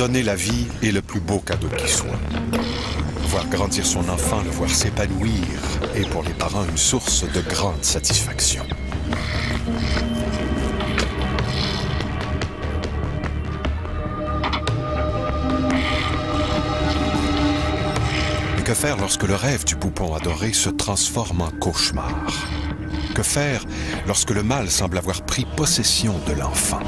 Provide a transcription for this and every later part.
donner la vie est le plus beau cadeau qui soit. Voir grandir son enfant, le voir s'épanouir est pour les parents une source de grande satisfaction. Que faire lorsque le rêve du poupon adoré se transforme en cauchemar? Que faire lorsque le mal semble avoir pris possession de l'enfant?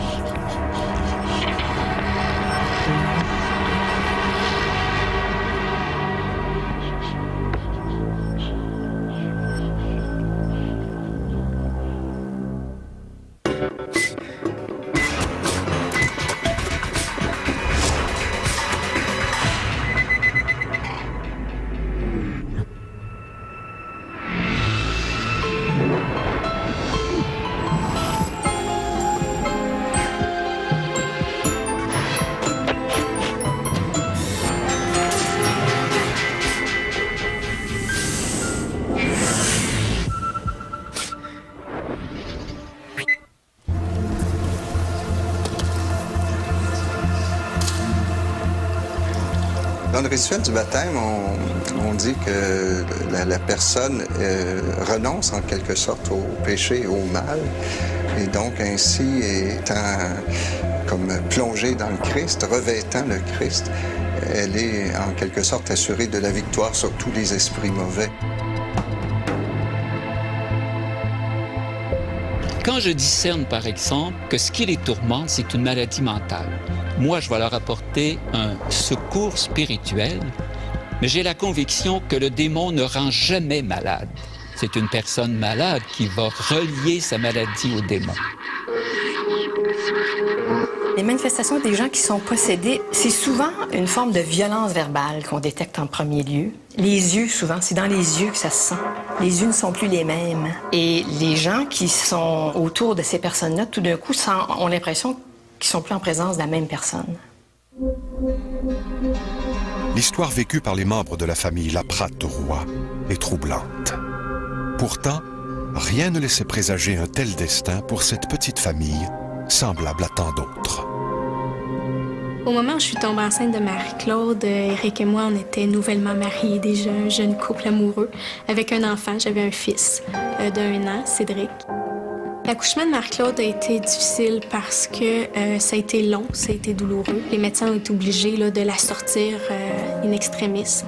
Dans le rituel du baptême, on dit que la personne renonce en quelque sorte au péché et au mal, et donc ainsi étant comme plongée dans le Christ, revêtant le Christ, elle est en quelque sorte assurée de la victoire sur tous les esprits mauvais. Quand je discerne, par exemple, que ce qui les tourmente, c'est une maladie mentale, moi, je vais leur apporter un secours spirituel, mais j'ai la conviction que le démon ne rend jamais malade. C'est une personne malade qui va relier sa maladie au démon. Les manifestations des gens qui sont possédés, c'est souvent une forme de violence verbale qu'on détecte en premier lieu. Les yeux, souvent, c'est dans les yeux que ça se sent. Les yeux ne sont plus les mêmes. Et les gens qui sont autour de ces personnes-là, tout d'un coup, ont l'impression qu'ils sont plus en présence de la même personne. L'histoire vécue par les membres de la famille Laprate-Roy est troublante. Pourtant, rien ne laissait présager un tel destin pour cette petite famille, semblable à tant d'autres. Au moment où je suis tombée enceinte de Marie-Claude, Éric et moi, on était nouvellement mariés, déjà un jeune couple amoureux, avec un enfant. J'avais un fils d'1 an, Cédric. L'accouchement de Marie-Claude a été difficile parce que ça a été long, ça a été douloureux. Les médecins ont été obligés de la sortir in extremis.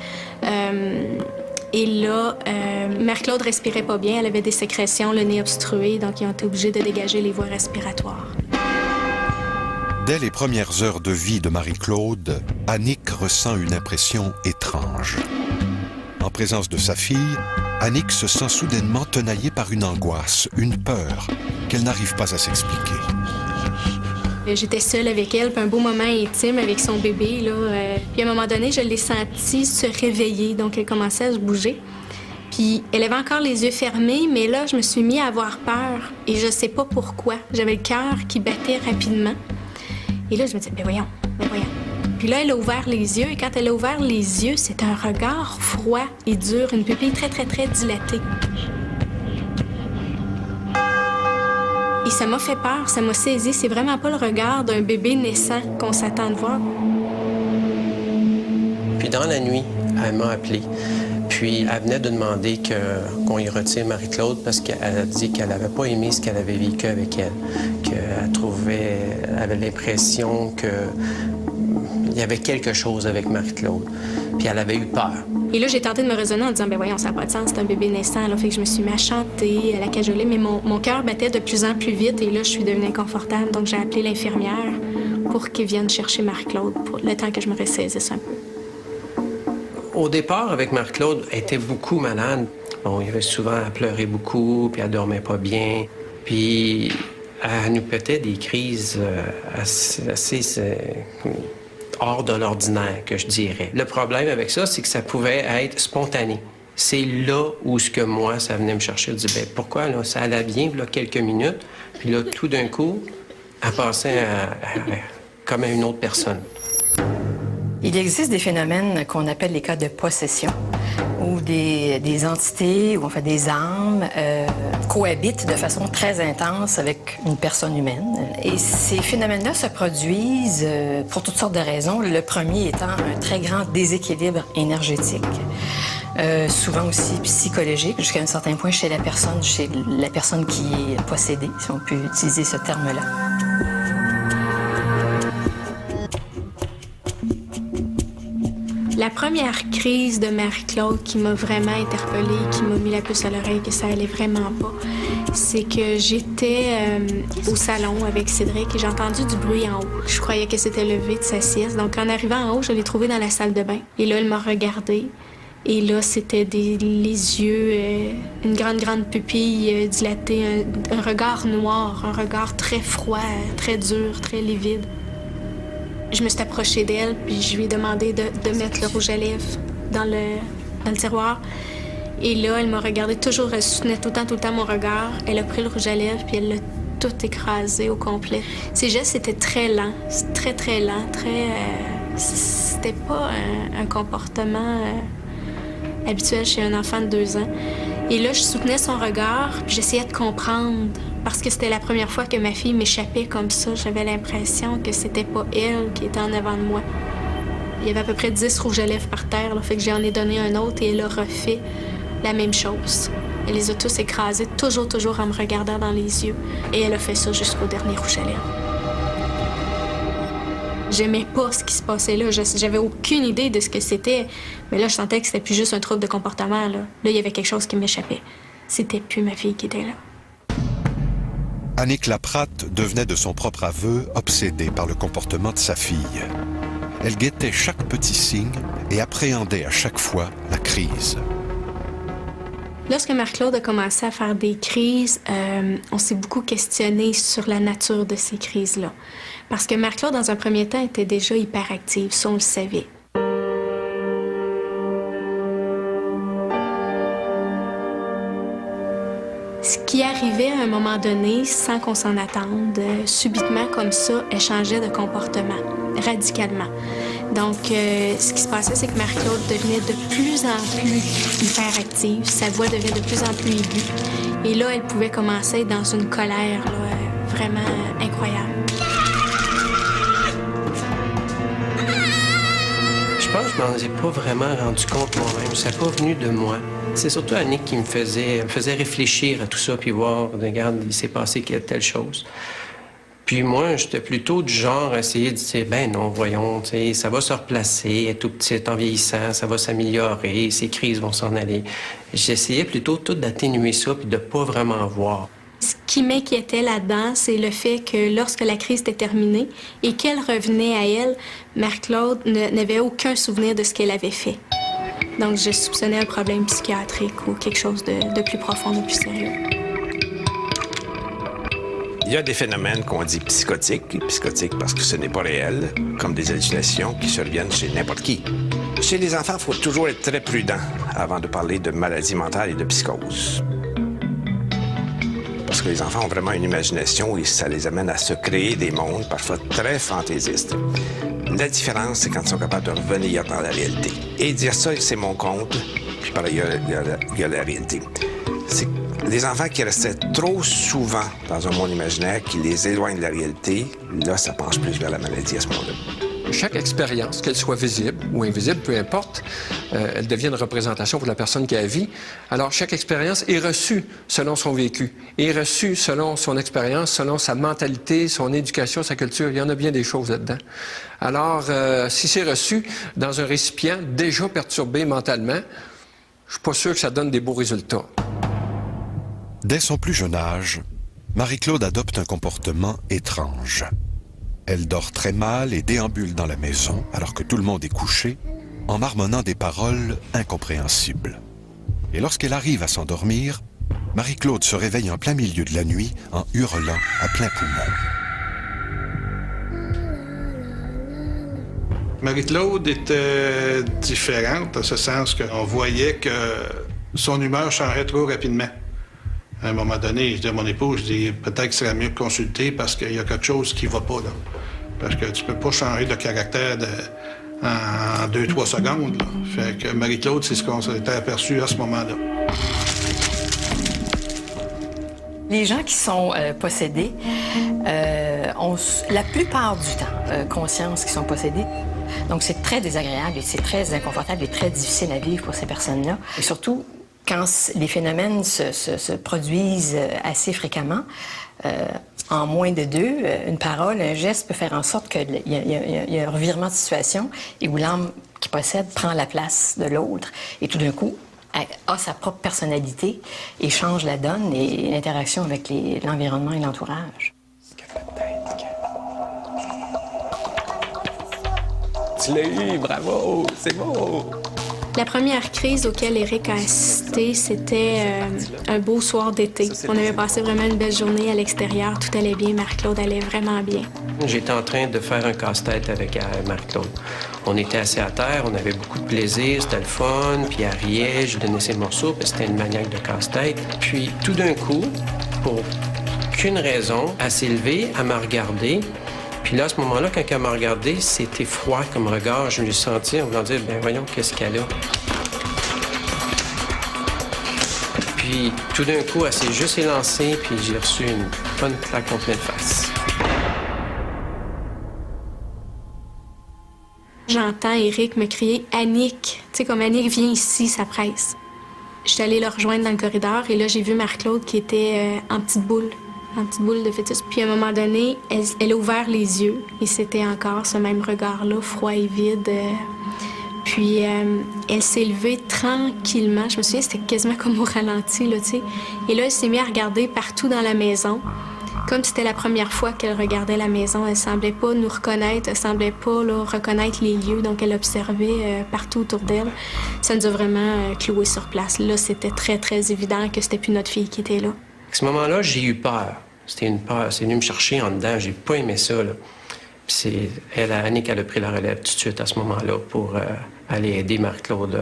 Et là, Marie-Claude respirait pas bien, elle avait des sécrétions, le nez obstrué, donc ils ont été obligés de dégager les voies respiratoires. Dès les premières heures de vie de Marie-Claude, Annick ressent une impression étrange. En présence de sa fille, Annick se sent soudainement tenaillée par une angoisse, une peur qu'elle n'arrive pas à s'expliquer. J'étais seule avec elle, puis un beau moment intime avec son bébé. Puis à un moment donné, je l'ai sentie se réveiller, donc elle commençait à se bouger. Puis elle avait encore les yeux fermés, mais là, je me suis mis à avoir peur. Et je sais pas pourquoi. J'avais le cœur qui battait rapidement. Et là, je me disais, ben voyons. Puis là, elle a ouvert les yeux, et quand elle a ouvert les yeux, c'est un regard froid et dur, une pupille très, très, très dilatée. Et ça m'a fait peur, ça m'a saisi. C'est vraiment pas le regard d'un bébé naissant qu'on s'attend de voir. Puis dans la nuit, elle m'a appelé. Puis elle venait de demander qu'on y retire Marie-Claude parce qu'elle a dit qu'elle n'avait pas aimé ce qu'elle avait vécu avec elle. Elle avait l'impression qu'il y avait quelque chose avec Marie-Claude. Puis elle avait eu peur. Et là, j'ai tenté de me raisonner en disant, ben voyons, ça n'a pas de sens, c'est un bébé naissant. Là, fait que je me suis mis à chanter, à la cajoler, mais mon cœur battait de plus en plus vite et là, je suis devenue inconfortable. Donc, j'ai appelé l'infirmière pour qu'elle vienne chercher Marie-Claude pour le temps que je me ressaisisse un peu. Au départ, avec Marie-Claude, elle était beaucoup malade. Bon, il y avait souvent à pleurer beaucoup, puis elle dormait pas bien. Puis elle nous pétait des crises assez hors de l'ordinaire, que je dirais. Le problème avec ça, c'est que ça pouvait être spontané. C'est là où moi, ça venait me chercher. Je dis, ben pourquoi, là, ça allait bien, là, quelques minutes, puis là, tout d'un coup, elle passait comme à une autre personne. Il Il existe des phénomènes qu'on appelle les cas de possession, où des entités, ou enfin des âmes, cohabitent de façon très intense avec une personne humaine. Et ces phénomènes-là se produisent pour toutes sortes de raisons. Le premier étant un très grand déséquilibre énergétique, souvent aussi psychologique, jusqu'à un certain point chez la personne qui est possédée, si on peut utiliser ce terme-là. La première crise de Marie-Claude qui m'a vraiment interpellée, qui m'a mis la puce à l'oreille, que ça allait vraiment pas, c'est que j'étais au salon avec Cédric et j'ai entendu du bruit en haut. Je croyais qu'elle s'était levée de sa sieste. Donc, en arrivant en haut, je l'ai trouvée dans la salle de bain. Et là, elle m'a regardée. Et là, c'était les yeux, une grande pupille dilatée, un regard noir, un regard très froid, très dur, très livide. Je me suis approchée d'elle, puis je lui ai demandé de mettre le rouge à lèvres dans le tiroir. Et là, elle m'a regardée toujours, elle soutenait tout le temps mon regard. Elle a pris le rouge à lèvres, puis elle l'a tout écrasé au complet. Ses gestes étaient très lents, très lents, c'était pas un comportement habituel chez un enfant de 2 ans. Et là, je soutenais son regard, puis j'essayais de comprendre. Parce que c'était la première fois que ma fille m'échappait comme ça. J'avais l'impression que c'était pas elle qui était en avant de moi. Il y avait à peu près 10 rouges à lèvres par terre, là, fait que j'en ai donné un autre et elle a refait la même chose. Elle les a tous écrasés, toujours en me regardant dans les yeux. Et elle a fait ça jusqu'au dernier rouge à lèvres. J'aimais pas ce qui se passait là. J'avais aucune idée de ce que c'était. Mais là, je sentais que c'était plus juste un trouble de comportement. Là, il y avait quelque chose qui m'échappait. C'était plus ma fille qui était là. Annick Laprate devenait de son propre aveu obsédée par le comportement de sa fille. Elle guettait chaque petit signe et appréhendait à chaque fois la crise. Lorsque Marie-Claude a commencé à faire des crises, on s'est beaucoup questionné sur la nature de ces crises-là. Parce que Marie-Claude, dans un premier temps, était déjà hyperactive, ça on le savait. Ce qui arrivait à un moment donné, sans qu'on s'en attende, subitement comme ça, elle changeait de comportement, radicalement. Donc, ce qui se passait, c'est que Marie-Claude devenait de plus en plus hyperactive, sa voix devenait de plus en plus aiguë. Et là, elle pouvait commencer à être dans une colère là, vraiment incroyable. Je pense que je m'en ai pas vraiment rendu compte moi-même. Ça n'est pas venu de moi. C'est surtout Annick qui me faisait réfléchir à tout ça, puis voir, regarde, il s'est passé telle chose. Puis moi, j'étais plutôt du genre à essayer de dire, ben non, voyons, ça va se replacer, elle est tout petite, en vieillissant, ça va s'améliorer, ces crises vont s'en aller. J'essayais plutôt tout d'atténuer ça, puis de pas vraiment voir. Ce qui m'inquiétait là-dedans, c'est le fait que lorsque la crise était terminée et qu'elle revenait à elle, Marie-Claude n'avait aucun souvenir de ce qu'elle avait fait. Donc, je soupçonnais un problème psychiatrique ou quelque chose de plus profond, de plus sérieux. Il y a des phénomènes qu'on dit psychotiques parce que ce n'est pas réel, comme des hallucinations qui surviennent chez n'importe qui. Chez les enfants, il faut toujours être très prudent avant de parler de maladie mentale et de psychose. Parce que les enfants ont vraiment une imagination et ça les amène à se créer des mondes parfois très fantaisistes. La différence, c'est quand ils sont capables de revenir dans la réalité. Et dire ça, c'est mon compte, puis par ailleurs, il y a la réalité. C'est les enfants qui restaient trop souvent dans un monde imaginaire qui les éloigne de la réalité, là, ça penche plus vers la maladie à ce moment-là. Chaque expérience, qu'elle soit visible ou invisible, peu importe, elle devient une représentation pour la personne qui la vit. Alors, chaque expérience est reçue selon son vécu, est reçue selon son expérience, selon sa mentalité, son éducation, sa culture. Il y en a bien des choses là-dedans. Alors, si c'est reçu dans un récipient déjà perturbé mentalement, je suis pas sûr que ça donne des beaux résultats. Dès son plus jeune âge, Marie-Claude adopte un comportement étrange. Elle dort très mal et déambule dans la maison, alors que tout le monde est couché, en marmonnant des paroles incompréhensibles. Et lorsqu'elle arrive à s'endormir, Marie-Claude se réveille en plein milieu de la nuit en hurlant à plein poumon. Marie-Claude était différente, en ce sens qu'on voyait que son humeur changeait trop rapidement. À un moment donné, je dis à mon épouse, je dis peut-être que ce serait mieux de consulter parce qu'il y a quelque chose qui ne va pas là. Parce que tu peux pas changer le caractère en 2-3 secondes. Là. Fait que Marie-Claude, c'est ce qu'on s'était aperçu à ce moment-là. Les gens qui sont possédés ont la plupart du temps conscience qu'ils sont possédés. Donc c'est très désagréable et c'est très inconfortable et très difficile à vivre pour ces personnes-là. Et surtout, quand les phénomènes se produisent assez fréquemment, en moins de 2, une parole, un geste peut faire en sorte qu'il y a un revirement de situation et où l'âme qui possède prend la place de l'autre. Et tout d'un coup, a sa propre personnalité et change la donne et l'interaction avec l'environnement et l'entourage. Tu l'as eu, bravo, c'est beau! La première crise auquel Éric a assisté, c'était un beau soir d'été. On avait passé vraiment une belle journée à l'extérieur, tout allait bien, Marc-Claude allait vraiment bien. J'étais en train de faire un casse-tête avec Marc-Claude. On était assis à terre, on avait beaucoup de plaisir, c'était le fun, puis elle riait, je donnais ses morceaux, puis c'était une maniaque de casse-tête. Puis tout d'un coup, pour aucune raison, elle s'est levée, elle m'a regardé. Puis là, à ce moment-là, quand elle m'a regardé, c'était froid comme regard. Je me suis senti en voulant dire, ben voyons, qu'est-ce qu'elle a? Puis tout d'un coup, elle s'est juste élancée, puis j'ai reçu une bonne claque contre la face. J'entends Éric me crier « Annick ». Tu sais, comme « Annick, viens ici, ça presse ». Je suis allée le rejoindre dans le corridor et là, j'ai vu Marc-Claude qui était en petite boule de fœtus. Puis à un moment donné, elle a ouvert les yeux et c'était encore ce même regard-là, froid et vide. Puis elle s'est levée tranquillement. Je me souviens, c'était quasiment comme au ralenti, là, tu sais. Et là, elle s'est mise à regarder partout dans la maison, comme si c'était la première fois qu'elle regardait la maison. Elle semblait pas nous reconnaître, elle semblait pas là, reconnaître les lieux, donc elle observait partout autour d'elle. Ça nous a vraiment cloués sur place. Là, c'était très, très évident que c'était plus notre fille qui était là. À ce moment-là, j'ai eu peur. C'était une peur. C'est venu me chercher en dedans. J'ai pas aimé ça, là. Puis c'est Annick, elle a pris la relève tout de suite à ce moment-là pour aller aider Marc-Claude.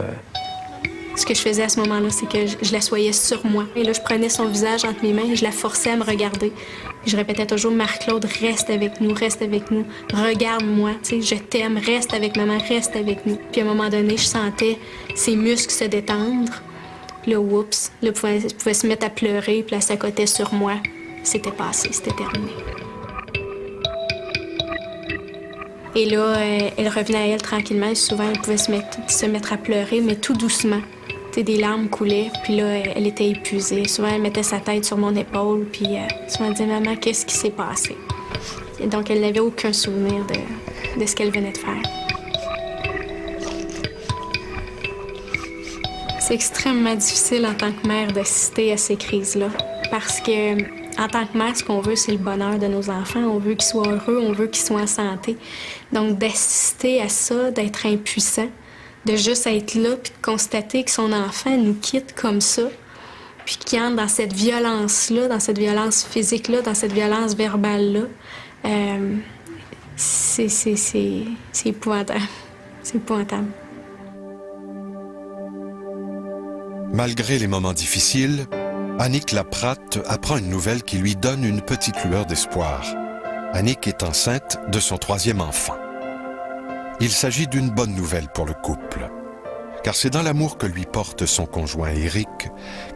Ce que je faisais à ce moment-là, c'est que je l'assoyais sur moi. Et là, je prenais son visage entre mes mains et je la forçais à me regarder. Et je répétais toujours, Marc-Claude, reste avec nous, regarde-moi, tu sais, je t'aime, reste avec maman, reste avec nous. Puis à un moment donné, je sentais ses muscles se détendre. Là, oups, là, elle pouvait se mettre à pleurer, puis elle s'accotait sur moi. C'était passé, c'était terminé. Et là, elle revenait à elle tranquillement. Et souvent, elle pouvait se mettre à pleurer, mais tout doucement. Tu sais, des larmes coulaient, puis là, elle était épuisée. Souvent, elle mettait sa tête sur mon épaule, puis souvent, elle disait « Maman, qu'est-ce qui s'est passé? » Et donc, elle n'avait aucun souvenir de ce qu'elle venait de faire. C'est extrêmement difficile en tant que mère d'assister à ces crises-là, parce que en tant que mère, ce qu'on veut, c'est le bonheur de nos enfants. On veut qu'ils soient heureux, on veut qu'ils soient en santé. Donc, d'assister à ça, d'être impuissant, de juste être là, puis de constater que son enfant nous quitte comme ça, puis qu'il entre dans cette violence-là, dans cette violence physique-là, dans cette violence verbale-là, c'est épouvantable. C'est épouvantable. Malgré les moments difficiles, Annick Laprate apprend une nouvelle qui lui donne une petite lueur d'espoir. Annick est enceinte de son 3e enfant. Il s'agit d'une bonne nouvelle pour le couple, car c'est dans l'amour que lui porte son conjoint Éric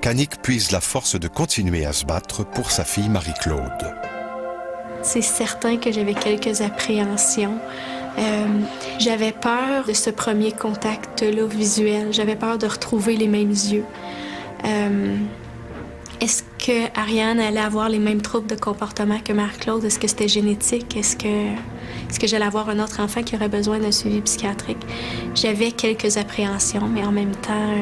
qu'Annick puise la force de continuer à se battre pour sa fille Marie-Claude. C'est certain que j'avais quelques appréhensions. J'avais peur de ce premier contact-là visuel. J'avais peur de retrouver les mêmes yeux. Est-ce que Ariane allait avoir les mêmes troubles de comportement que Marc-Claude? Est-ce que c'était génétique? Est-ce que j'allais avoir un autre enfant qui aurait besoin d'un suivi psychiatrique? J'avais quelques appréhensions, mais en même temps,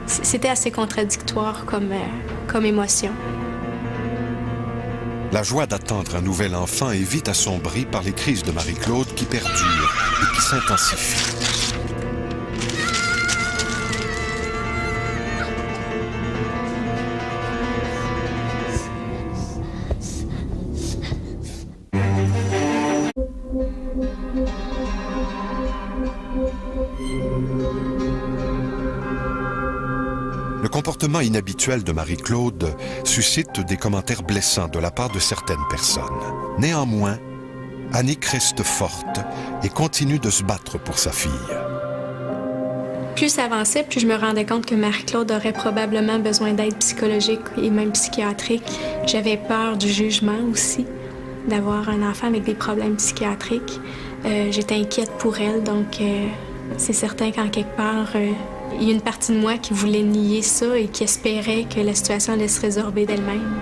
c'était assez contradictoire comme émotion. La joie d'attendre un nouvel enfant est vite assombrie par les crises de Marie-Claude qui perdurent et qui s'intensifient. Le comportement inhabituel de Marie-Claude suscite des commentaires blessants de la part de certaines personnes. Néanmoins, Annick reste forte et continue de se battre pour sa fille. Plus ça avançait, plus je me rendais compte que Marie-Claude aurait probablement besoin d'aide psychologique et même psychiatrique. J'avais peur du jugement aussi, d'avoir un enfant avec des problèmes psychiatriques. J'étais inquiète pour elle, donc c'est certain qu'en quelque part, il y a une partie de moi qui voulait nier ça et qui espérait que la situation allait se résorber d'elle-même.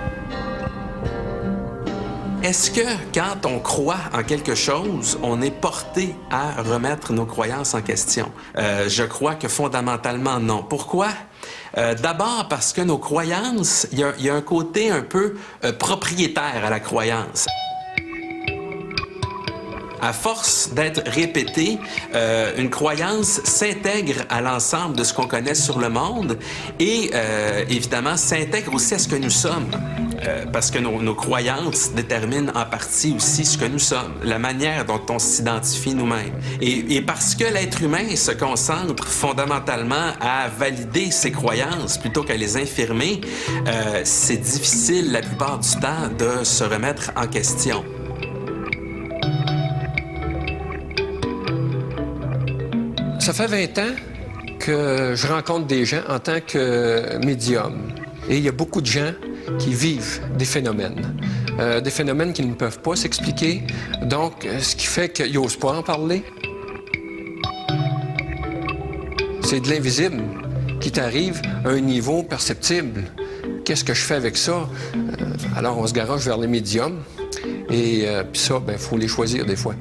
Est-ce que quand on croit en quelque chose, on est porté à remettre nos croyances en question? Je crois que fondamentalement, non. Pourquoi? D'abord parce que nos croyances, il y a un côté un peu propriétaire à la croyance. À force d'être répétée, une croyance s'intègre à l'ensemble de ce qu'on connaît sur le monde et, évidemment, s'intègre aussi à ce que nous sommes. Parce que nos croyances déterminent en partie aussi ce que nous sommes, la manière dont on s'identifie nous-mêmes. Et parce que l'être humain se concentre fondamentalement à valider ses croyances plutôt qu'à les infirmer, c'est difficile la plupart du temps de se remettre en question. Ça fait 20 ans que je rencontre des gens en tant que médium. Et il y a beaucoup de gens qui vivent des phénomènes qu'ils ne peuvent pas s'expliquer. Donc, ce qui fait qu'ils n'osent pas en parler. C'est de l'invisible qui t'arrive à un niveau perceptible. Qu'est-ce que je fais avec ça? Alors, on se garoche vers les médiums. Et puis ça, il faut les choisir des fois.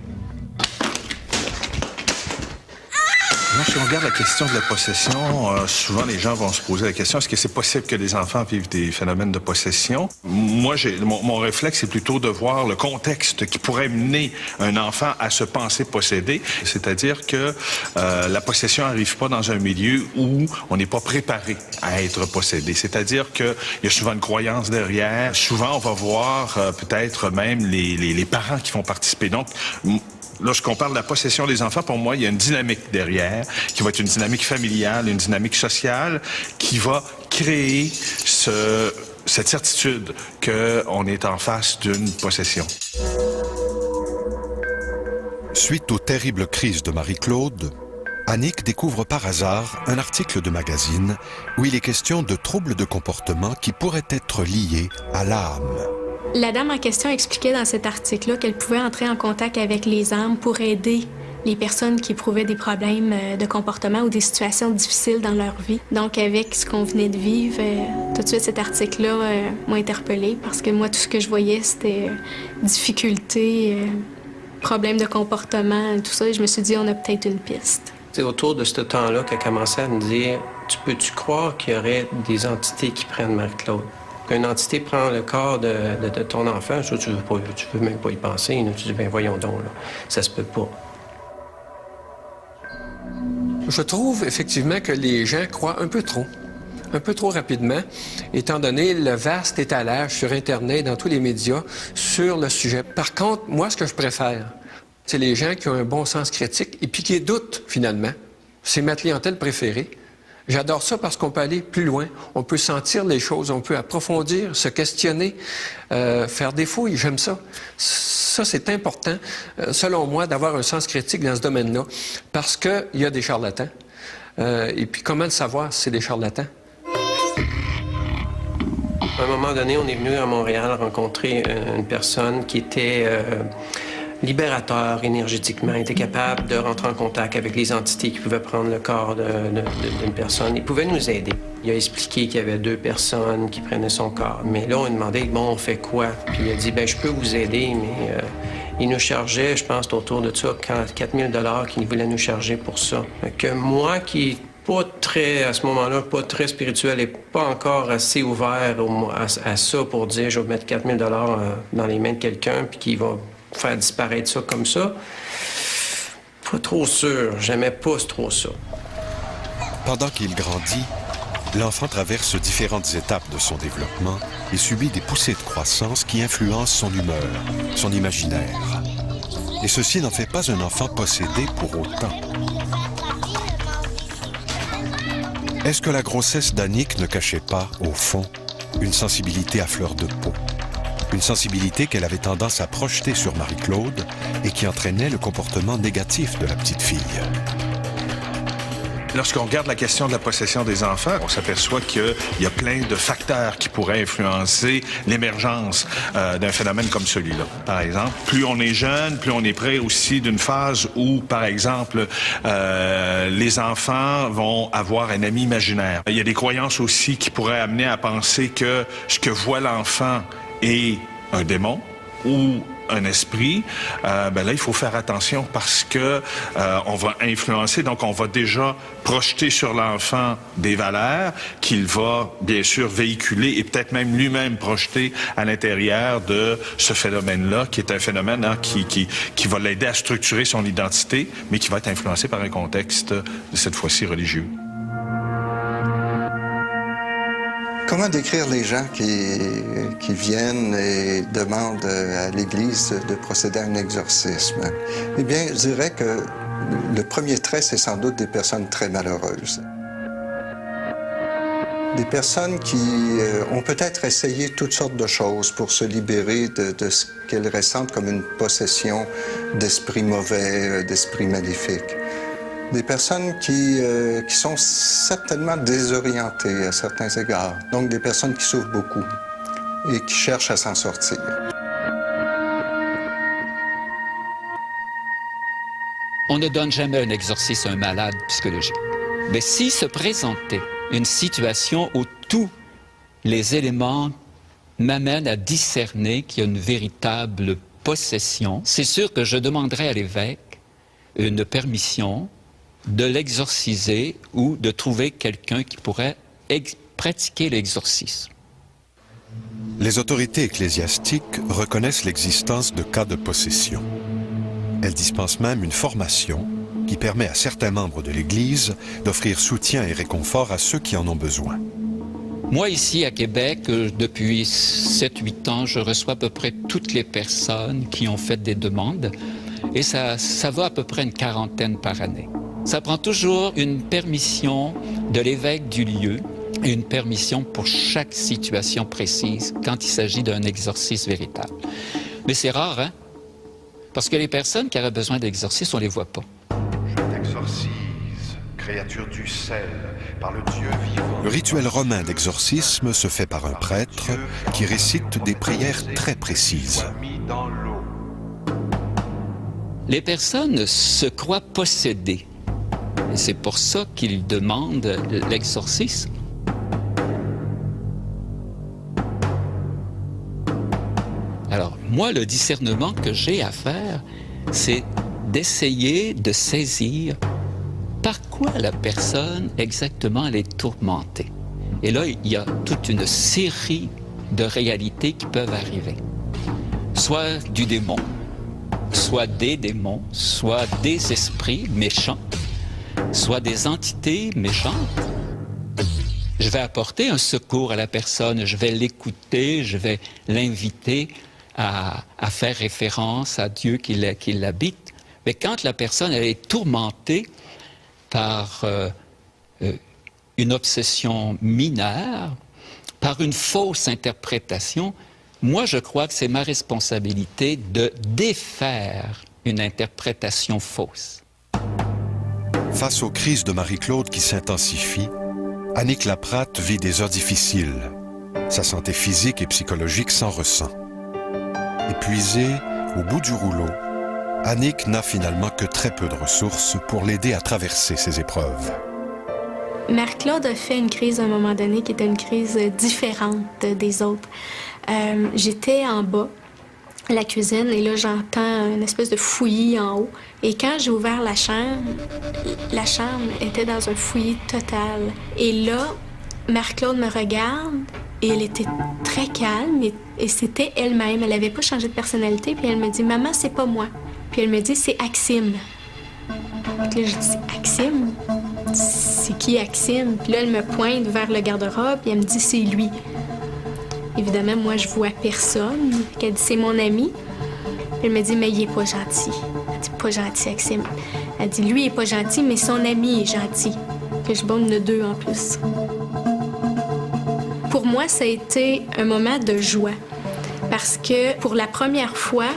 Si on regarde la question de la possession, souvent les gens vont se poser la question, est-ce que c'est possible que les enfants vivent des phénomènes de possession? Moi, mon réflexe, c'est plutôt de voir le contexte qui pourrait mener un enfant à se penser possédé. C'est-à-dire que la possession n'arrive pas dans un milieu où on n'est pas préparé à être possédé. C'est-à-dire qu'il y a souvent une croyance derrière. Souvent, on va voir peut-être même les parents qui vont participer. Donc, lorsqu'on parle de la possession des enfants, pour moi, il y a une dynamique derrière, qui va être une dynamique familiale, une dynamique sociale, qui va créer cette certitude qu'on est en face d'une possession. Suite aux terribles crises de Marie-Claude, Annick découvre par hasard un article de magazine où il est question de troubles de comportement qui pourraient être liés à l'âme. La dame en question expliquait dans cet article-là qu'elle pouvait entrer en contact avec les âmes pour aider les personnes qui éprouvaient des problèmes de comportement ou des situations difficiles dans leur vie. Donc, avec ce qu'on venait de vivre, tout de suite, cet article-là m'a interpellée parce que moi, tout ce que je voyais, c'était difficultés, problèmes de comportement, tout ça. Et je me suis dit, on a peut-être une piste. C'est autour de ce temps-là qu'elle commençait à me dire, peux-tu croire qu'il y aurait des entités qui prennent Marie-Claude? Qu'une entité prend le corps de ton enfant, ça, tu veux même pas y penser. Là. Tu dis, voyons donc, là, ça se peut pas. Je trouve effectivement que les gens croient un peu trop rapidement, étant donné le vaste étalage sur Internet, dans tous les médias, sur le sujet. Par contre, moi, ce que je préfère, c'est les gens qui ont un bon sens critique et puis qui doutent, finalement. C'est ma clientèle préférée. J'adore ça parce qu'on peut aller plus loin, on peut sentir les choses, on peut approfondir, se questionner, faire des fouilles, j'aime ça. Ça, c'est important, selon moi, d'avoir un sens critique dans ce domaine-là, parce qu'il y a des charlatans. Et puis, comment le savoir si c'est des charlatans? À un moment donné, on est venu à Montréal rencontrer une personne qui était libérateur énergétiquement, était capable de rentrer en contact avec les entités qui pouvaient prendre le corps d'une personne. Il pouvait nous aider. Il a expliqué qu'il y avait 2 personnes qui prenaient son corps. Mais là, on a demandé, bon, on fait quoi? Puis il a dit, je peux vous aider, mais il nous chargeait, je pense, autour de ça, 4 000 $ qu'il voulait nous charger pour ça. Que moi, qui pas très, à ce moment-là, pas très spirituel et pas encore assez ouvert à ça pour dire, je vais mettre 4 000 $ dans les mains de quelqu'un, puis qui va faire disparaître ça comme ça. Pas trop sûr. J'aimais pas trop ça. Pendant qu'il grandit, l'enfant traverse différentes étapes de son développement et subit des poussées de croissance qui influencent son humeur, son imaginaire. Et ceci n'en fait pas un enfant possédé pour autant. Est-ce que la grossesse d'Annick ne cachait pas, au fond, une sensibilité à fleur de peau? Une sensibilité qu'elle avait tendance à projeter sur Marie-Claude et qui entraînait le comportement négatif de la petite fille. Lorsqu'on regarde la question de la possession des enfants, on s'aperçoit qu'il y a plein de facteurs qui pourraient influencer l'émergence d'un phénomène comme celui-là. Par exemple, plus on est jeune, plus on est près aussi d'une phase où, par exemple, les enfants vont avoir un ami imaginaire. Il y a des croyances aussi qui pourraient amener à penser que ce que voit l'enfant est un démon ou un esprit. Là, il faut faire attention parce que on va influencer, donc on va déjà projeter sur l'enfant des valeurs qu'il va bien sûr véhiculer et peut-être même lui-même projeter à l'intérieur de ce phénomène-là, qui est un phénomène qui va l'aider à structurer son identité, mais qui va être influencé par un contexte, cette fois-ci, religieux. Comment décrire les gens qui viennent et demandent à l'Église de procéder à un exorcisme? Eh bien, je dirais que le premier trait, c'est sans doute des personnes très malheureuses. Des personnes qui ont peut-être essayé toutes sortes de choses pour se libérer de ce qu'elles ressentent comme une possession d'esprits mauvais, d'esprits maléfiques. Des personnes qui sont certainement désorientées à certains égards. Donc des personnes qui souffrent beaucoup et qui cherchent à s'en sortir. On ne donne jamais un exorcisme à un malade psychologique. Mais s'il se présentait une situation où tous les éléments m'amènent à discerner qu'il y a une véritable possession, c'est sûr que je demanderais à l'évêque une permission de l'exorciser ou de trouver quelqu'un qui pourrait pratiquer l'exorcisme. Les autorités ecclésiastiques reconnaissent l'existence de cas de possession. Elles dispensent même une formation qui permet à certains membres de l'Église d'offrir soutien et réconfort à ceux qui en ont besoin. Moi, ici à Québec, depuis 7-8 ans, je reçois à peu près toutes les personnes qui ont fait des demandes et ça va à peu près une 40aine par année. Ça prend toujours une permission de l'évêque du lieu et une permission pour chaque situation précise quand il s'agit d'un exorcisme véritable. Mais c'est rare, hein? Parce que les personnes qui auraient besoin d'exorcisme, on ne les voit pas. Je t'exorcise, créature du sel, par le Dieu vivant. Le rituel romain d'exorcisme se fait par un prêtre qui récite des prières très précises. Les personnes se croient possédées. Et c'est pour ça qu'ils demandent l'exorcisme. Alors, moi, le discernement que j'ai à faire, c'est d'essayer de saisir par quoi la personne exactement elle est tourmentée. Et là, il y a toute une série de réalités qui peuvent arriver. Soit du démon, soit des démons, soit des esprits méchants, soit des entités méchantes. Je vais apporter un secours à la personne, je vais l'écouter, je vais l'inviter à faire référence à Dieu qui l'habite. Mais quand la personne elle est tourmentée par une obsession mineure, par une fausse interprétation, moi je crois que c'est ma responsabilité de défaire une interprétation fausse. Face aux crises de Marie-Claude qui s'intensifient, Annick Laprate vit des heures difficiles. Sa santé physique et psychologique s'en ressent. Épuisée, au bout du rouleau, Annick n'a finalement que très peu de ressources pour l'aider à traverser ces épreuves. Marie-Claude a fait une crise à un moment donné qui était une crise différente des autres. J'étais en bas, la cuisine, et là, j'entends une espèce de fouillis en haut. Et quand j'ai ouvert la chambre était dans un fouillis total. Et là, Marie-Claude me regarde et elle était très calme et c'était elle-même. Elle n'avait pas changé de personnalité. Puis elle me dit « Maman, c'est pas moi. » Puis elle me dit « C'est Axime. » Puis là, je dis « Axime? C'est qui Axime? » Puis là, elle me pointe vers le garde-robe et elle me dit « C'est lui. » Évidemment, moi, je vois personne. Elle dit « C'est mon ami. » Elle me dit « Mais il est pas gentil. » Elle dit « Pas gentil, Axime. » Elle dit « Lui, il est pas gentil, mais son ami est gentil. » Que je bonne le deux en plus. Pour moi, ça a été un moment de joie. Parce que pour la première fois,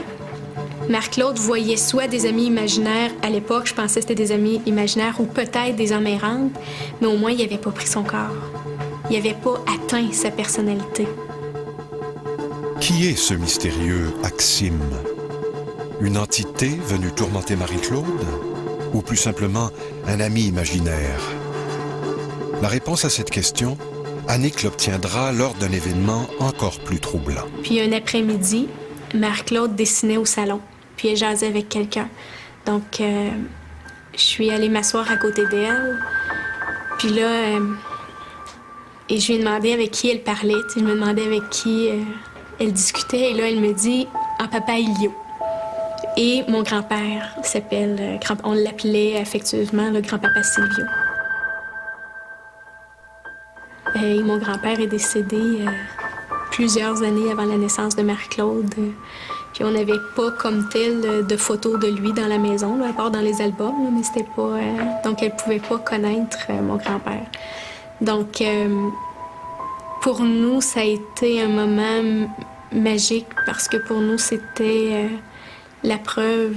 Marc-Claude voyait soit des amis imaginaires, à l'époque, je pensais que c'était des amis imaginaires, ou peut-être des âmes errantes, mais au moins, il n'avait pas pris son corps. Il n'avait pas atteint sa personnalité. Qui est ce mystérieux Axime? Une entité venue tourmenter Marie-Claude? Ou plus simplement, un ami imaginaire? La réponse à cette question, Annick l'obtiendra lors d'un événement encore plus troublant. Puis un après-midi, Marc-Claude dessinait au salon, puis elle jasait avec quelqu'un. Donc, je suis allée m'asseoir à côté d'elle. Puis là, et je lui ai demandé avec qui elle parlait. Je me demandais avec qui elle discutait. Et là, elle me dit « En papa Ilio ». Et mon grand-père s'appelle, on l'appelait affectueusement le grand-papa Silvio. Et mon grand-père est décédé plusieurs années avant la naissance de Marc-Claude. Puis on n'avait pas comme tel de photos de lui dans la maison, là, à part dans les albums, là, mais c'était pas... donc elle pouvait pas connaître mon grand-père. Donc pour nous, ça a été un moment magique parce que pour nous, c'était la preuve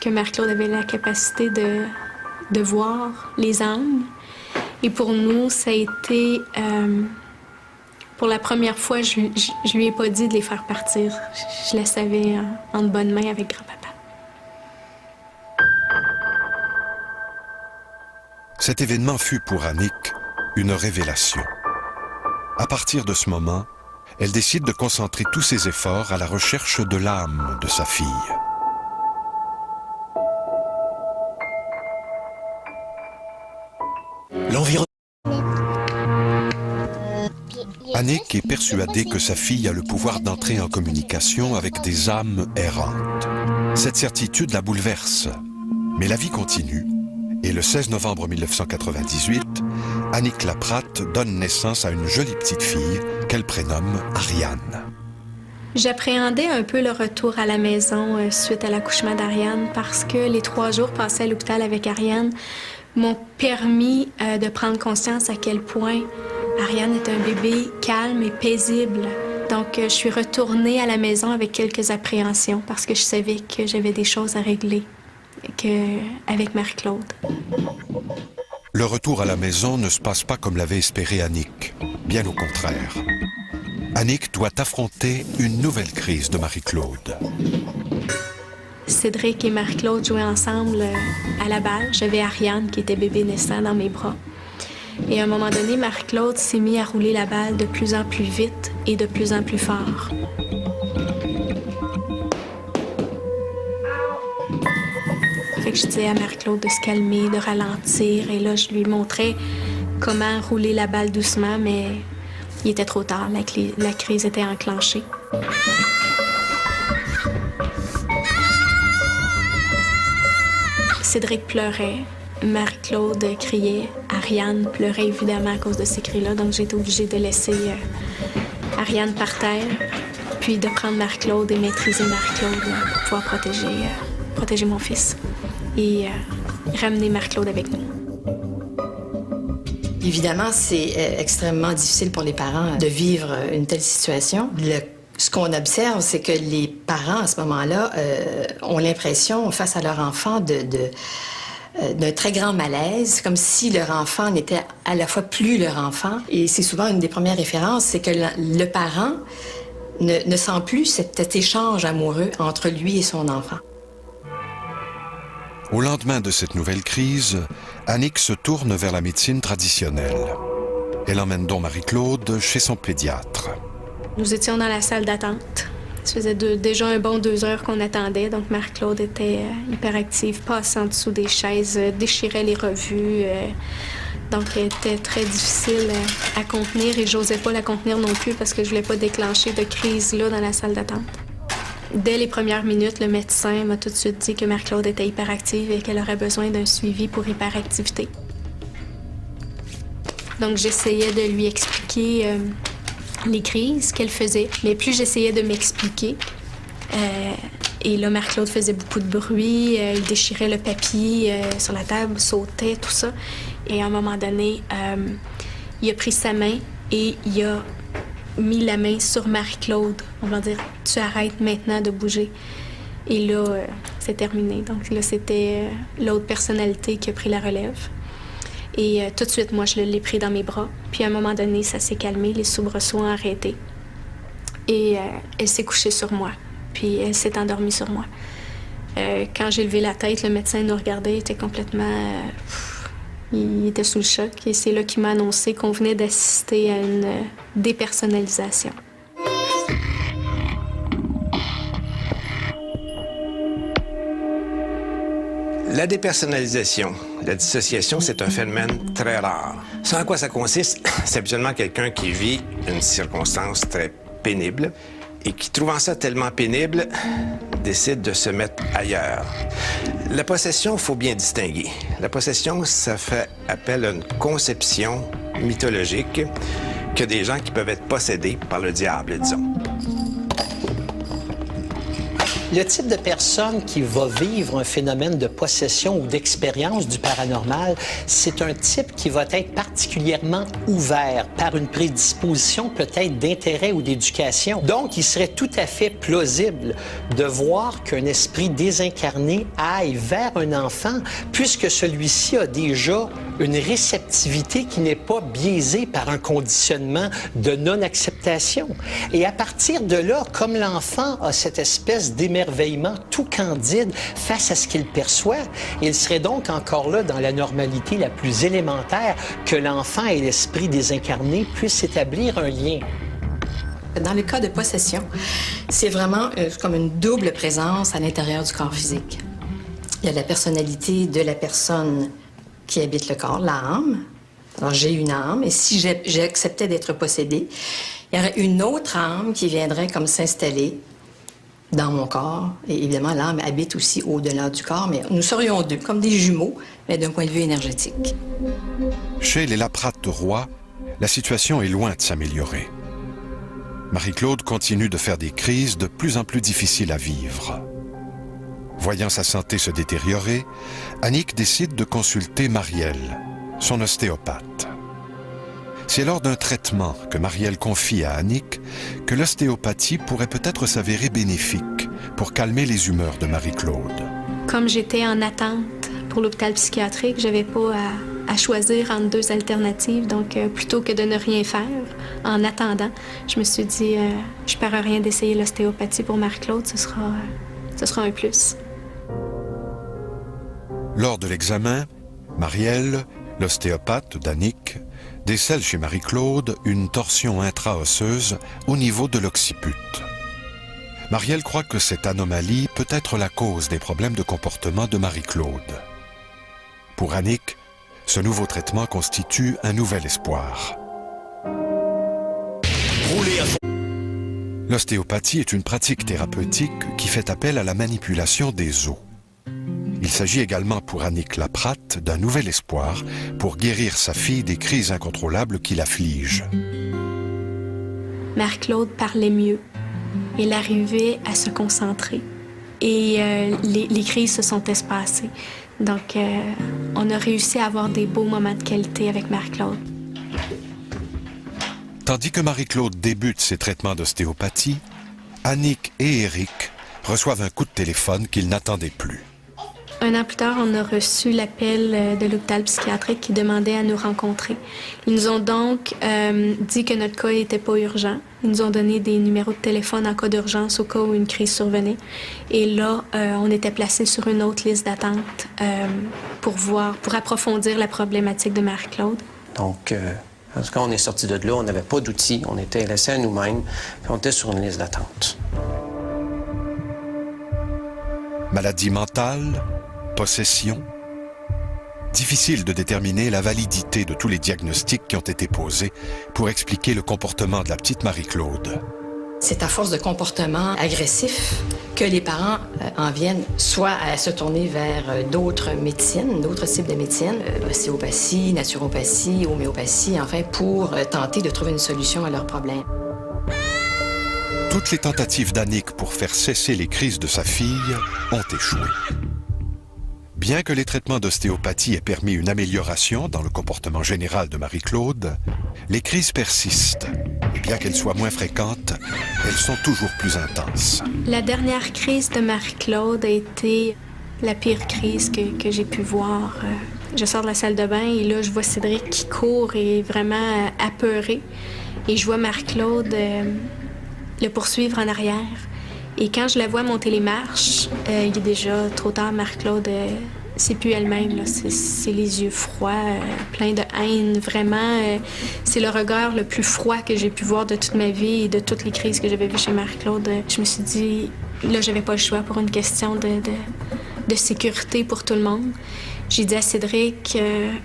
que Marc-Claude avait la capacité de voir les âmes. Et pour nous, ça a été... pour la première fois, je lui ai pas dit de les faire partir. Je la savais en de bonnes mains avec grand-papa. Cet événement fut pour Annick une révélation. À partir de ce moment, elle décide de concentrer tous ses efforts à la recherche de l'âme de sa fille. Annick est persuadée que sa fille a le pouvoir d'entrer en communication avec des âmes errantes. Cette certitude la bouleverse. Mais la vie continue, et le 16 novembre 1998, Annick Laprate donne naissance à une jolie petite fille qu'elle prénomme Ariane. J'appréhendais un peu le retour à la maison suite à l'accouchement d'Ariane parce que les 3 jours passés à l'hôpital avec Ariane m'ont permis de prendre conscience à quel point Ariane est un bébé calme et paisible. Donc, je suis retournée à la maison avec quelques appréhensions parce que je savais que j'avais des choses à régler avec Marie-Claude. Le retour à la maison ne se passe pas comme l'avait espéré Annick. Bien au contraire. Annick doit affronter une nouvelle crise de Marie-Claude. Cédric et Marie-Claude jouaient ensemble à la balle. J'avais Ariane qui était bébé naissant dans mes bras. Et à un moment donné, Marie-Claude s'est mis à rouler la balle de plus en plus vite et de plus en plus fort. Fait que je disais à Marie-Claude de se calmer, de ralentir. Et là, je lui montrais comment rouler la balle doucement, mais il était trop tard. La crise était enclenchée. Cédric pleurait. Marie-Claude criait. Ariane pleurait évidemment à cause de ces cris-là, donc j'ai été obligée de laisser Ariane par terre, puis de prendre Marie-Claude et maîtriser Marie-Claude pour pouvoir protéger mon fils et ramener Marie-Claude avec nous. Évidemment, c'est extrêmement difficile pour les parents de vivre une telle situation. Ce qu'on observe, c'est que les parents, à ce moment-là, ont l'impression, face à leur enfant, d'un très grand malaise, comme si leur enfant n'était à la fois plus leur enfant. Et c'est souvent une des premières références, c'est que le parent ne sent plus cet échange amoureux entre lui et son enfant. Au lendemain de cette nouvelle crise, Annick se tourne vers la médecine traditionnelle. Elle emmène donc Marie-Claude chez son pédiatre. Nous étions dans la salle d'attente. Ça faisait déjà un bon 2 heures qu'on attendait, donc Marie-Claude était hyperactive, passait en dessous des chaises, déchirait les revues. Donc, elle était très difficile à contenir et j'osais pas la contenir non plus parce que je voulais pas déclencher de crise là dans la salle d'attente. Dès les premières minutes, le médecin m'a tout de suite dit que Marie-Claude était hyperactive et qu'elle aurait besoin d'un suivi pour hyperactivité. Donc, j'essayais de lui expliquer les crises qu'elle faisait, mais plus j'essayais de m'expliquer, et là, Marie-Claude faisait beaucoup de bruit, il déchirait le papier sur la table, sautait, tout ça. Et à un moment donné, il a pris sa main et il a mis la main sur Marie-Claude. On va dire, tu arrêtes maintenant de bouger. Et là, c'est terminé. Donc là, c'était l'autre personnalité qui a pris la relève. Et tout de suite, moi, je l'ai pris dans mes bras. Puis à un moment donné, ça s'est calmé, les soubresauts ont arrêté. Et elle s'est couchée sur moi. Puis elle s'est endormie sur moi. Quand j'ai levé la tête, le médecin nous regardait, il était complètement... il était sous le choc. Et c'est là qu'il m'a annoncé qu'on venait d'assister à une dépersonnalisation. La dépersonnalisation, la dissociation, c'est un phénomène très rare. Ce en quoi ça consiste, c'est habituellement quelqu'un qui vit une circonstance très pénible et qui, trouvant ça tellement pénible, décide de se mettre ailleurs. La possession, il faut bien distinguer. La possession, ça fait appel à une conception mythologique que des gens qui peuvent être possédés par le diable, disons. Le type de personne qui va vivre un phénomène de possession ou d'expérience du paranormal, c'est un type qui va être particulièrement ouvert par une prédisposition peut-être d'intérêt ou d'éducation. Donc, il serait tout à fait plausible de voir qu'un esprit désincarné aille vers un enfant puisque celui-ci a déjà une réceptivité qui n'est pas biaisée par un conditionnement de non-acceptation. Et à partir de là, comme l'enfant a cette espèce d'émerveillement tout candide face à ce qu'il perçoit, il serait donc encore là dans la normalité la plus élémentaire que l'enfant et l'esprit désincarné puissent établir un lien. Dans le cas de possession, c'est vraiment comme une double présence à l'intérieur du corps physique. Il y a la personnalité de la personne qui habite le corps, l'âme. Alors, j'ai une âme, et si j'acceptais d'être possédée, il y aurait une autre âme qui viendrait comme s'installer dans mon corps. Et évidemment, l'âme habite aussi au-delà du corps, mais nous serions deux, comme des jumeaux, mais d'un point de vue énergétique. Chez les Laprate-Roy, la situation est loin de s'améliorer. Marie-Claude continue de faire des crises de plus en plus difficiles à vivre. Voyant sa santé se détériorer, Annick décide de consulter Marielle, son ostéopathe. C'est lors d'un traitement que Marielle confie à Annick que l'ostéopathie pourrait peut-être s'avérer bénéfique pour calmer les humeurs de Marie-Claude. Comme j'étais en attente pour l'hôpital psychiatrique, j'avais pas à choisir entre deux alternatives. Donc, plutôt que de ne rien faire, en attendant, je me suis dit, je ne perds rien d'essayer l'ostéopathie pour Marie-Claude, ce sera un plus. Lors de l'examen, Marielle, l'ostéopathe d'Annick, décèle chez Marie-Claude une torsion intra-osseuse au niveau de l'occiput. Marielle croit que cette anomalie peut être la cause des problèmes de comportement de Marie-Claude. Pour Annick, ce nouveau traitement constitue un nouvel espoir. L'ostéopathie est une pratique thérapeutique qui fait appel à la manipulation des os. Il s'agit également pour Annick Laprate d'un nouvel espoir pour guérir sa fille des crises incontrôlables qui l'affligent. Marie-Claude parlait mieux. Elle arrivait à se concentrer. Et les crises se sont espacées. Donc, on a réussi à avoir des beaux moments de qualité avec Marie-Claude. Tandis que Marie-Claude débute ses traitements d'ostéopathie, Annick et Éric reçoivent un coup de téléphone qu'ils n'attendaient plus. Un an plus tard, on a reçu l'appel de l'hôpital psychiatrique qui demandait à nous rencontrer. Ils nous ont donc dit que notre cas n'était pas urgent. Ils nous ont donné des numéros de téléphone en cas d'urgence au cas où une crise survenait. Et là, on était placé sur une autre liste d'attente pour approfondir la problématique de Marie-Claude. Donc, quand on est sorti de là, on n'avait pas d'outils. On était laissés à nous-mêmes, puis on était sur une liste d'attente. Maladie mentale, possession. Difficile de déterminer la validité de tous les diagnostics qui ont été posés pour expliquer le comportement de la petite Marie-Claude. C'est à force de comportements agressifs que les parents en viennent soit à se tourner vers d'autres médecines, d'autres types de médecines, ostéopathie, naturopathie, homéopathie, enfin, pour tenter de trouver une solution à leurs problèmes. Toutes les tentatives d'Annick pour faire cesser les crises de sa fille ont échoué. Bien que les traitements d'ostéopathie aient permis une amélioration dans le comportement général de Marie-Claude, les crises persistent Et bien qu'elles soient moins fréquentes, elles sont toujours plus intenses. La dernière crise de Marie-Claude a été la pire crise que j'ai pu voir. Je sors de la salle de bain et là, je vois Cédric qui court et vraiment apeuré. Et je vois Marie-Claude le poursuivre en arrière. Et quand je la vois monter les marches, il est déjà trop tard. Marie-Claude, c'est plus elle-même. Là. C'est les yeux froids, pleins de haine. Vraiment, c'est le regard le plus froid que j'ai pu voir de toute ma vie et de toutes les crises que j'avais vues chez Marie-Claude. Je me suis dit, là, j'avais pas le choix pour une question de sécurité pour tout le monde. J'ai dit à Cédric,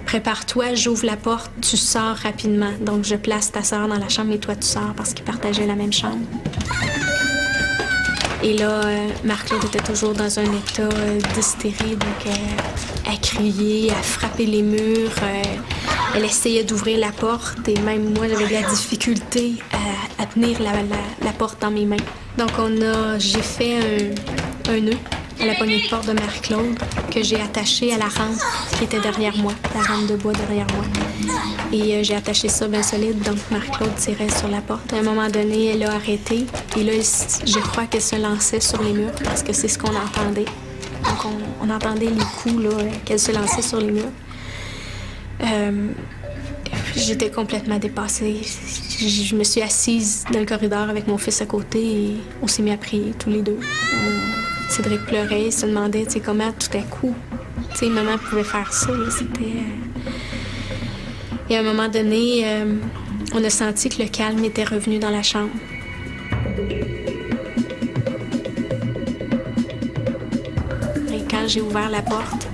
prépare-toi, j'ouvre la porte, tu sors rapidement. Donc, je place ta sœur dans la chambre et toi, tu sors parce qu'ils partageaient la même chambre. Et là, Marie-Claude était toujours dans un état d'hystérie, donc elle criait, elle frappait les murs, elle essayait d'ouvrir la porte et même moi, j'avais de la difficulté à tenir la porte dans mes mains. Donc, j'ai fait un nœud à la poignée de porte de Marie-Claude que j'ai attaché à la rampe qui était derrière moi, la rampe de bois derrière moi. Et j'ai attaché ça bien solide, donc Marie-Claude tirait sur la porte. À un moment donné, elle a arrêté et là, je crois qu'elle se lançait sur les murs parce que c'est ce qu'on entendait. Donc on entendait les coups là, qu'elle se lançait sur les murs. J'étais complètement dépassée. Je me suis assise dans le corridor avec mon fils à côté et on s'est mis à prier tous les deux. Cédric pleurait, il se demandait comment tout à coup, maman pouvait faire ça. C'était... Et à un moment donné, on a senti que le calme était revenu dans la chambre. Et quand j'ai ouvert la porte,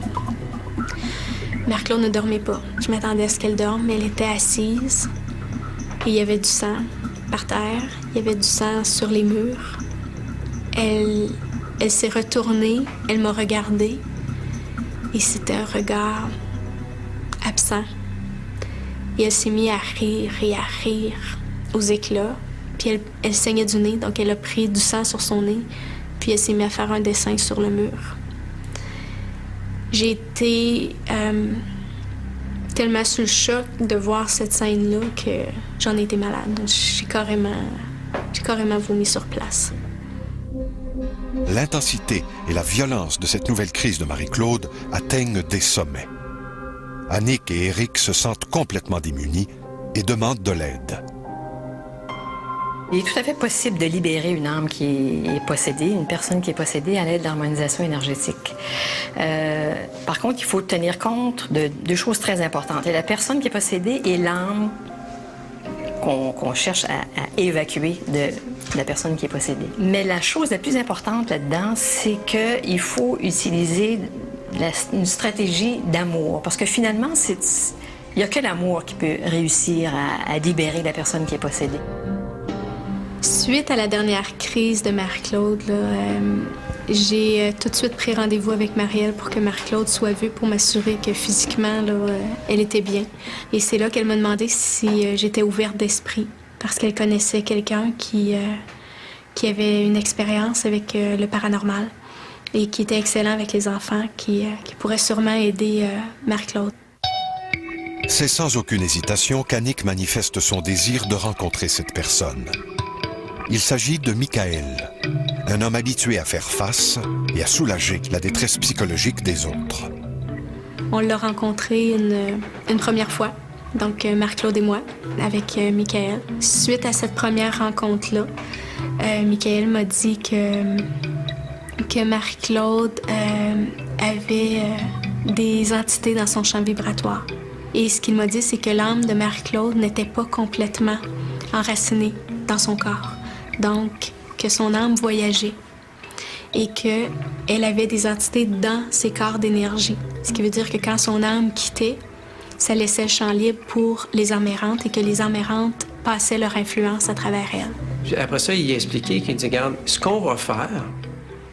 Marie-Claude ne dormait pas. Je m'attendais à ce qu'elle dorme, mais elle était assise. Et il y avait du sang par terre, il y avait du sang sur les murs. Elle s'est retournée, elle m'a regardée et c'était un regard absent. Et elle s'est mise à rire et à rire aux éclats. Puis elle saignait du nez, donc elle a pris du sang sur son nez. Puis elle s'est mise à faire un dessin sur le mur. J'ai été tellement sous le choc de voir cette scène-là que j'en ai été malade. J'ai carrément vomi sur place. L'intensité et la violence de cette nouvelle crise de Marie-Claude atteignent des sommets. Annick et Éric se sentent complètement démunis et demandent de l'aide. Il est tout à fait possible de libérer une âme qui est possédée, une personne qui est possédée à l'aide d'harmonisation énergétique. Par contre, il faut tenir compte de deux choses très importantes. Et la personne qui est possédée et l'âme qu'on cherche à évacuer de la personne qui est possédée. Mais la chose la plus importante là-dedans, c'est qu'il faut utiliser une stratégie d'amour. Parce que finalement, il n'y a que l'amour qui peut réussir à libérer la personne qui est possédée. Suite à la dernière crise de Marie-Claude, j'ai tout de suite pris rendez-vous avec Marielle pour que Marie-Claude soit vue pour m'assurer que physiquement, elle était bien. Et c'est là qu'elle m'a demandé si j'étais ouverte d'esprit, parce qu'elle connaissait quelqu'un qui avait une expérience avec le paranormal et qui était excellent avec les enfants, qui pourrait sûrement aider Marie-Claude. C'est sans aucune hésitation qu'Annick manifeste son désir de rencontrer cette personne. Il s'agit de Michael, un homme habitué à faire face et à soulager la détresse psychologique des autres. On l'a rencontré une première fois, donc Marie-Claude et moi, avec Michael. Suite à cette première rencontre-là, Michael m'a dit que Marie-Claude avait des entités dans son champ vibratoire. Et ce qu'il m'a dit, c'est que l'âme de Marie-Claude n'était pas complètement enracinée dans son corps. Donc, que son âme voyageait et qu'elle avait des entités dans ses corps d'énergie. Ce qui veut dire que quand son âme quittait, ça laissait le champ libre pour les âmes errantes et que les âmes errantes passaient leur influence à travers elle. Après ça, il a expliqué qu'il dit, regarde, ce qu'on va faire,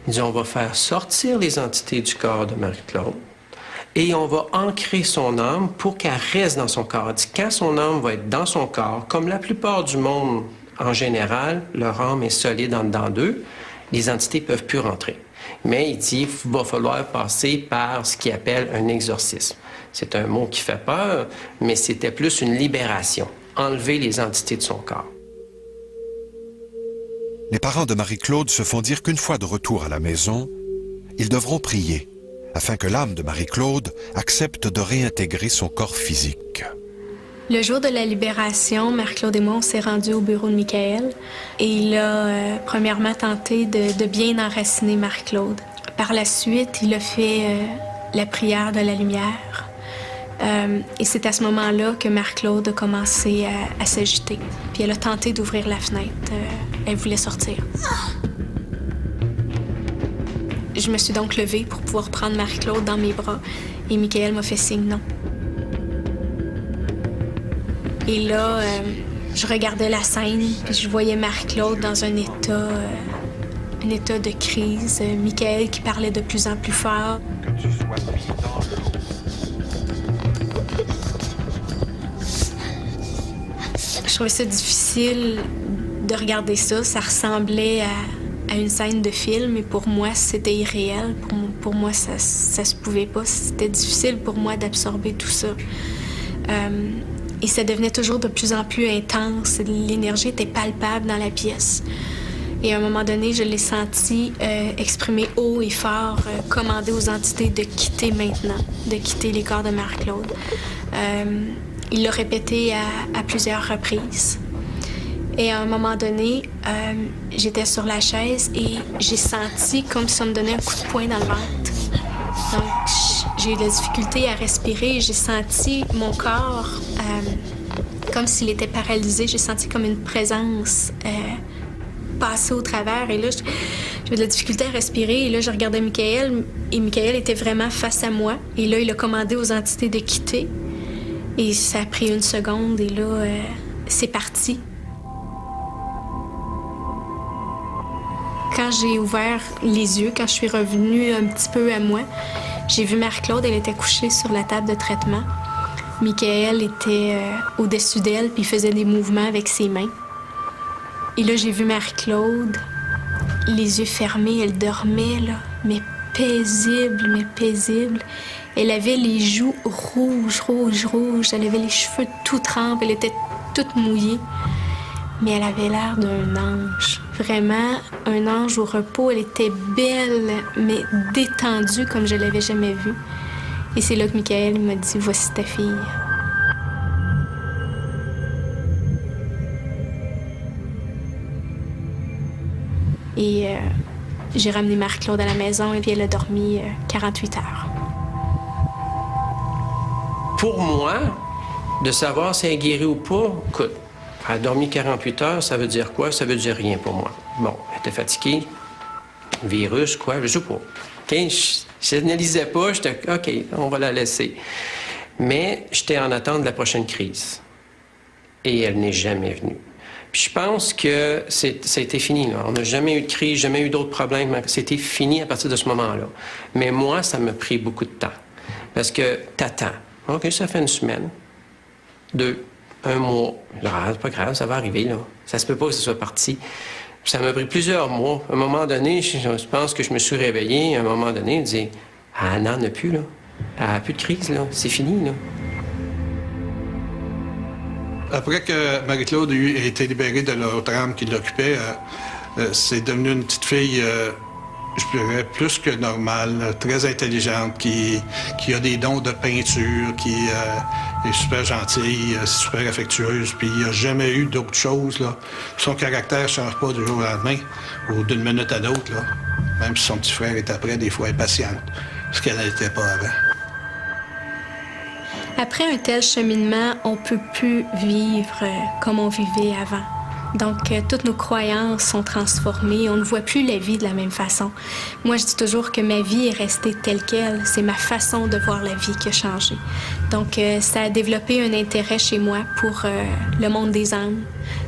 il dit, on va faire sortir les entités du corps de Marie-Claude et on va ancrer son âme pour qu'elle reste dans son corps. Il dit, quand son âme va être dans son corps, comme la plupart du monde en général, leur âme est solide en dedans d'eux, les entités ne peuvent plus rentrer. Mais il dit qu'il va falloir passer par ce qu'il appelle un exorcisme. C'est un mot qui fait peur, mais c'était plus une libération, enlever les entités de son corps. les parents de Marie-Claude se font dire qu'une fois de retour à la maison, ils devront prier afin que l'âme de Marie-Claude accepte de réintégrer son corps physique. Le jour de la libération, Marc-Claude et moi, on s'est rendus au bureau de Michael et il a premièrement tenté de bien enraciner Marc-Claude. Par la suite, il a fait la prière de la lumière. Et c'est à ce moment-là que Marc-Claude a commencé à s'agiter. Puis elle a tenté d'ouvrir la fenêtre. Elle voulait sortir. Je me suis donc levée pour pouvoir prendre Marc-Claude dans mes bras et Michael m'a fait signe non. Et là, je regardais la scène, puis je voyais Marc-Claude dans un état de crise. Michael qui parlait de plus en plus fort. Que tu sois pris dans le Je trouvais ça difficile de regarder ça. Ça ressemblait à une scène de film, et pour moi, c'était irréel. Pour moi, ça se pouvait pas. C'était difficile pour moi d'absorber tout ça. Et ça devenait toujours de plus en plus intense. L'énergie était palpable dans la pièce. Et à un moment donné, je l'ai senti exprimer haut et fort, commander aux entités de quitter maintenant, de quitter les corps de Marc-Claude. Il l'a répété à plusieurs reprises. Et à un moment donné, j'étais sur la chaise et j'ai senti comme si on me donnait un coup de poing dans le ventre. Donc, j'ai eu de la difficulté à respirer et j'ai senti mon corps comme s'il était paralysé. J'ai senti comme une présence passer au travers. Et là, j'avais de la difficulté à respirer. Et là, je regardais Michael et Michael était vraiment face à moi. Et là, il a commandé aux entités de quitter. Et ça a pris une seconde et là, c'est parti. Quand j'ai ouvert les yeux, quand je suis revenue un petit peu à moi, j'ai vu Marc-Claude, elle était couchée sur la table de traitement. Michael était au-dessus d'elle, puis il faisait des mouvements avec ses mains. Et là, j'ai vu Marc-Claude, les yeux fermés, elle dormait, là, mais paisible, mais paisible. Elle avait les joues rouges, elle avait les cheveux tout trempés, elle était toute mouillée. Mais elle avait l'air d'un ange. Vraiment, un ange au repos. Elle était belle, mais détendue comme je l'avais jamais vue. Et c'est là que Michael m'a dit « Voici ta fille ». Et j'ai ramené Marc-Claude à la maison et puis elle a dormi 48 heures. Pour moi, de savoir si elle est guérie ou pas, écoute, elle a dormi 48 heures, ça veut dire quoi? Ça veut dire rien pour moi. Bon, elle était fatiguée, virus, quoi, je sais pas. Okay? Je n'analysais pas, j'étais OK, on va la laisser. Mais j'étais en attente de la prochaine crise. Et elle n'est jamais venue. Puis je pense que c'était fini, là. On n'a jamais eu de crise, jamais eu d'autres problèmes. C'était fini à partir de ce moment-là. Mais moi, ça m'a pris beaucoup de temps. Parce que t'attends. OK, ça fait une semaine, 2, 1 mois. C'est pas grave, ça va arriver, là. Ça se peut pas que ce soit parti. Puis ça m'a pris plusieurs mois. À un moment donné, je pense que je me suis réveillé. À un moment donné, je disais, elle n'en a plus, là. Elle n'a plus de crise, là. C'est fini, là. Après que Marie-Claude a été libérée de l'autre âme qui l'occupait, c'est devenu une petite fille, je dirais, plus que normale, très intelligente, qui a des dons de peinture, qui est super gentille, super affectueuse, puis il n'y a jamais eu d'autre chose, là. Son caractère ne change pas du jour au lendemain ou d'une minute à l'autre, là. Même si son petit frère est après, des fois, elle est patiente, ce qu'elle n'était pas avant. Après un tel cheminement, on ne peut plus vivre comme on vivait avant. Donc, toutes nos croyances sont transformées. On ne voit plus la vie de la même façon. Moi, je dis toujours que ma vie est restée telle qu'elle. C'est ma façon de voir la vie qui a changé. Donc, ça a développé un intérêt chez moi pour le monde des âmes.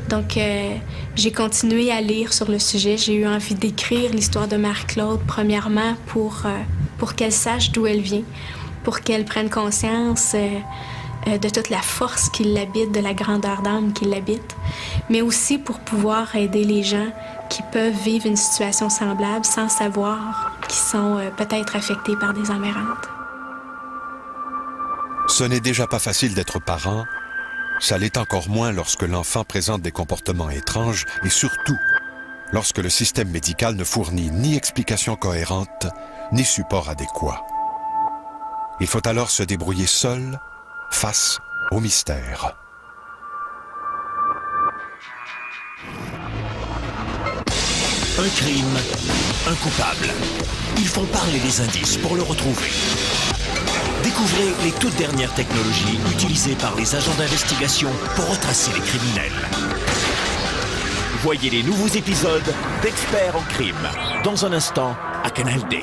Donc, j'ai continué à lire sur le sujet. J'ai eu envie d'écrire l'histoire de Marc-Claude, premièrement, pour qu'elle sache d'où elle vient, pour qu'elle prenne conscience de toute la force qui l'habite, de la grandeur d'âme qui l'habite, mais aussi pour pouvoir aider les gens qui peuvent vivre une situation semblable sans savoir qu'ils sont peut-être affectés par des âmes errantes. Ce n'est déjà pas facile d'être parent, ça l'est encore moins lorsque l'enfant présente des comportements étranges et surtout lorsque le système médical ne fournit ni explication cohérente, ni support adéquat. Il faut alors se débrouiller seul face au mystère. Un crime, un coupable. Ils font parler les indices pour le retrouver. Découvrez les toutes dernières technologies utilisées par les agents d'investigation pour retracer les criminels. Voyez les nouveaux épisodes d'Experts en crime dans un instant à Canal D.